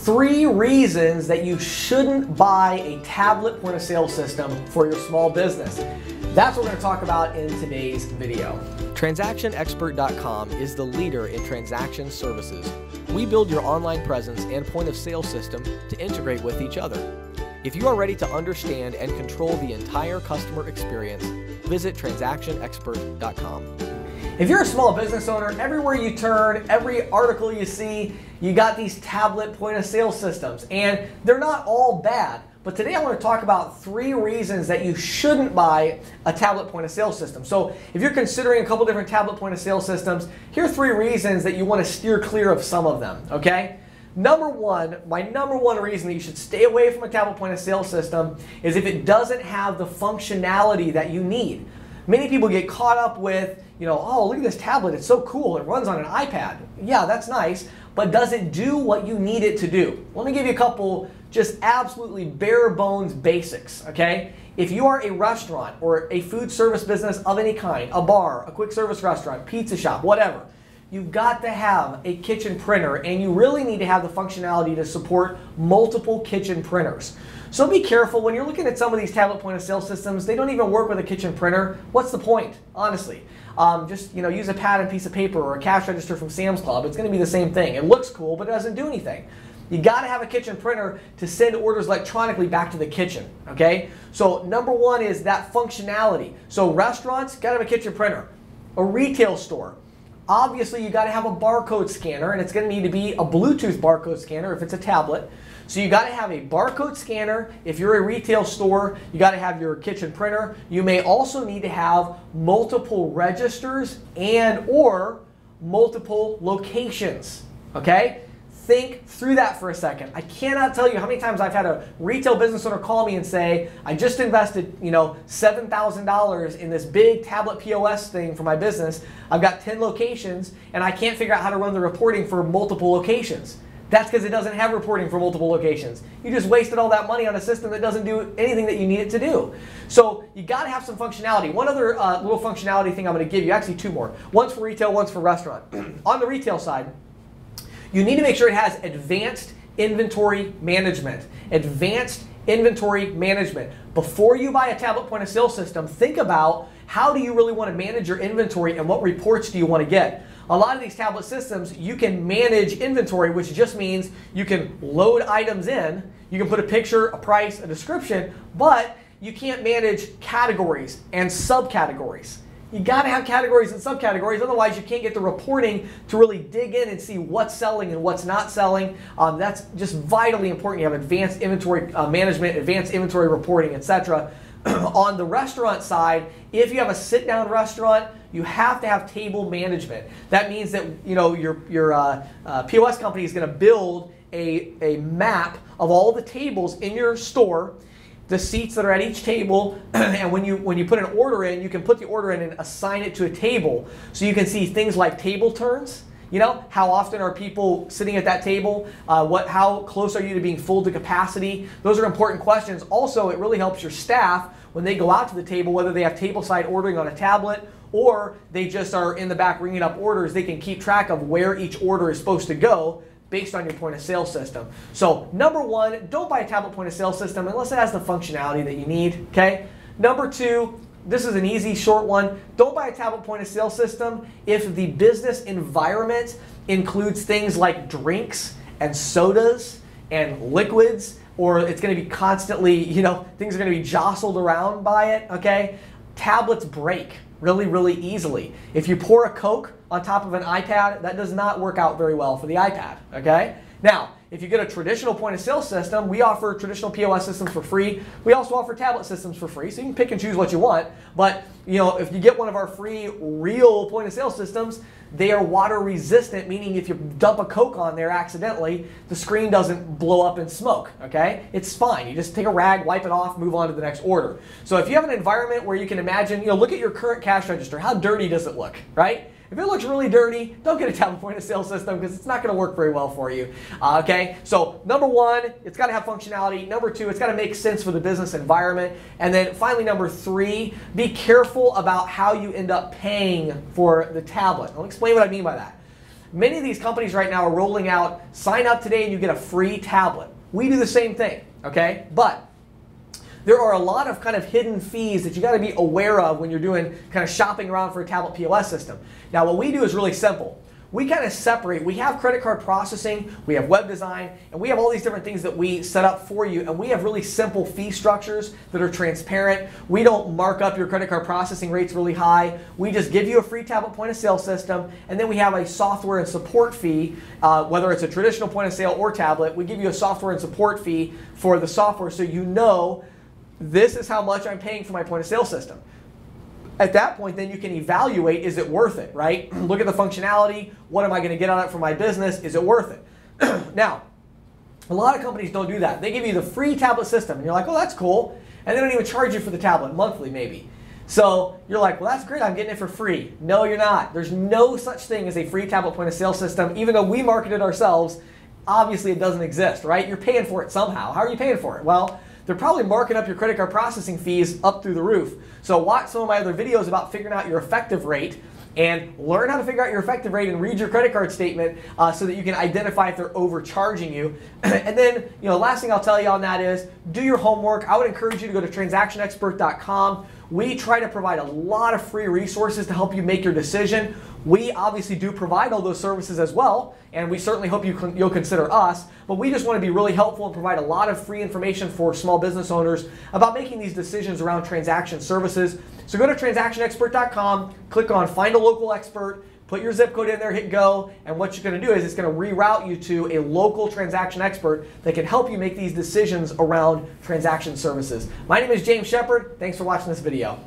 3 reasons that you shouldn't buy a tablet point of sale system for your small business. That's what we're going to talk about in today's video. TransactionExpert.com is the leader in transaction services. We build your online presence and point of sale system to integrate with each other. If you are ready to understand and control the entire customer experience, visit TransactionExpert.com. If you're a small business owner, everywhere you turn, every article you see, you got these tablet point of sale systems, and they're not all bad. But today I want to talk about 3 reasons that you shouldn't buy a tablet point of sale system. So if you're considering a couple different tablet point of sale systems, here are 3 reasons that you want to steer clear of some of them, okay? My number one reason that you should stay away from a tablet point of sale system is if it doesn't have the functionality that you need. Many people get caught up with, oh, look at this tablet, it's so cool, it runs on an iPad. Yeah, that's nice, but does it do what you need it to do? Let me give you a couple just absolutely bare bones basics, okay? If you are a restaurant or a food service business of any kind, a bar, a quick service restaurant, pizza shop, whatever, you've got to have a kitchen printer, and you really need to have the functionality to support multiple kitchen printers. So be careful when you're looking at some of these tablet point of sale systems. They don't even work with a kitchen printer. What's the point, honestly? Just use a pad and piece of paper or a cash register from Sam's Club. It's going to be the same thing. It looks cool, but it doesn't do anything. You got to have a kitchen printer to send orders electronically back to the kitchen, okay? So number 1 is that functionality. So restaurants, got to have a kitchen printer. A retail store, obviously you got to have a barcode scanner, and it's going to need to be a Bluetooth barcode scanner if it's a tablet. So you got to have a barcode scanner. If you're a retail store, you got to have your kitchen printer. You may also need to have multiple registers and or multiple locations, okay? Think through that for a second. I cannot tell you how many times I've had a retail business owner call me and say, I just invested, $7,000 in this big tablet POS thing for my business. I've got 10 locations and I can't figure out how to run the reporting for multiple locations. That's because it doesn't have reporting for multiple locations. You just wasted all that money on a system that doesn't do anything that you need it to do. So you got to have some functionality. One other little functionality thing I'm going to give you, actually 2 more. One's for retail, one's for restaurant. On the retail side, you need to make sure it has advanced inventory management. Advanced inventory management. Before you buy a tablet point of sale system, think about how do you really want to manage your inventory and what reports do you want to get. A lot of these tablet systems, you can manage inventory, which just means you can load items in, you can put a picture, a price, a description, but you can't manage categories and subcategories. You got to have categories and subcategories, otherwise you can't get the reporting to really dig in and see what's selling and what's not selling. That's just vitally important. You have advanced inventory management, advanced inventory reporting, etc. On the restaurant side, if you have a sit-down restaurant, you have to have table management. That means that your POS company is going to build a map of all the tables in your store, the seats that are at each table, and when you put an order in, you can put the order in and assign it to a table. So you can see things like table turns. How often are people sitting at that table? How close are you to being full to capacity? Those are important questions. Also, it really helps your staff when they go out to the table, whether they have table-side ordering on a tablet or they just are in the back ringing up orders, they can keep track of where each order is supposed to go based on your point of sale system. So number 1, don't buy a tablet point of sale system unless it has the functionality that you need, okay? Number 2, this is an easy, short one. Don't buy a tablet point of sale system if the business environment includes things like drinks and sodas and liquids, or it's going to be constantly, things are going to be jostled around by it, okay? Tablets break really, really easily. If you pour a Coke on top of an iPad, that does not work out very well for the iPad, okay? Now, if you get a traditional point of sale system, we offer traditional POS systems for free. We also offer tablet systems for free, so you can pick and choose what you want. But if you get one of our free real point of sale systems, they are water resistant, meaning if you dump a Coke on there accidentally, the screen doesn't blow up in smoke, okay? It's fine. You just take a rag, wipe it off, move on to the next order. So if you have an environment where you can imagine, look at your current cash register. How dirty does it look, right? If it looks really dirty, don't get a tablet point of sale system because it's not going to work very well for you. Okay, so number 1, it's got to have functionality. Number 2, it's got to make sense for the business environment. And then finally, number 3, be careful about how you end up paying for the tablet. I'll explain what I mean by that. Many of these companies right now are rolling out, sign up today and you get a free tablet. We do the same thing, okay? But there are a lot of kind of hidden fees that you got to be aware of when you're doing kind of shopping around for a tablet POS system. Now what we do is really simple. We kind of separate. We have credit card processing, we have web design, and we have all these different things that we set up for you, and we have really simple fee structures that are transparent. We don't mark up your credit card processing rates really high. We just give you a free tablet point of sale system, and then we have a software and support fee, whether it's a traditional point of sale or tablet. We give you a software and support fee for the software so you know this is how much I'm paying for my point of sale system. At that point, then you can evaluate, is it worth it, right? Look at the functionality. What am I going to get out of it for my business? Is it worth it? Now, a lot of companies don't do that. They give you the free tablet system, and you're like, oh, that's cool. And they don't even charge you for the tablet monthly, maybe. So you're like, well, that's great. I'm getting it for free. No, you're not. There's no such thing as a free tablet point of sale system. Even though we market it ourselves, obviously it doesn't exist, right? You're paying for it somehow. How are you paying for it? Well, they're probably marking up your credit card processing fees up through the roof. So watch some of my other videos about figuring out your effective rate and learn how to figure out your effective rate and read your credit card statement so that you can identify if they're overcharging you. And then, last thing I'll tell you on that is do your homework. I would encourage you to go to transactionexpert.com. We try to provide a lot of free resources to help you make your decision. We obviously do provide all those services as well, and we certainly hope you'll consider us, but we just want to be really helpful and provide a lot of free information for small business owners about making these decisions around transaction services. So go to transactionexpert.com, click on Find a Local Expert, put your zip code in there, hit go, and what you're going to do is it's going to reroute you to a local transaction expert that can help you make these decisions around transaction services. My name is James Shepard. Thanks for watching this video.